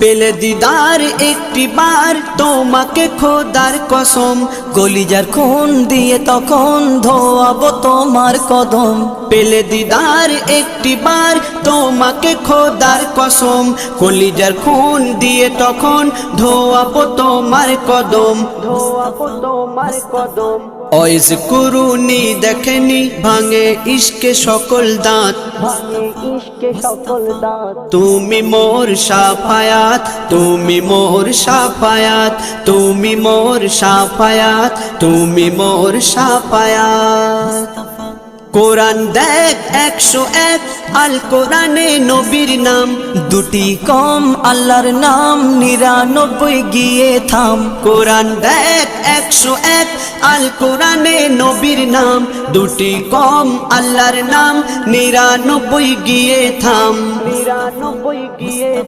পেলে দিদার একটি বার তোমাকে খোদার কসম, কলিজার খুন দিয়ে তখন ধোয়াবো তোমার কদম। পেলে দিদার একটি বার তোমাকে খোদার কসম, কলিজার খুন দিয়ে তখন ধোয়াবো তোমার কদম, ধোয়াবো তোমার কদম। ওয়াইজ কুরুনি দেখেনি ভাঙে ইশকে সকল দাঁত, ভাঙে ইশকে সকল দাঁত। তুমি মোর শাফায়াত, তুমি মোর শাফায়াত, তুমি মোর শাফায়াত, তুমি মোর শাফায়াত। কোরআন দেখ 101 আল কোরআনে নবীর নাম, দুটি কম আল্লাহর নাম 99 গিয়ে থাম। কোরআন দেখ 101 আল কোরআনে নবীর নাম, দুটি কম আল্লাহর নাম 99 গিয়ে থাম, 99 গিয়ে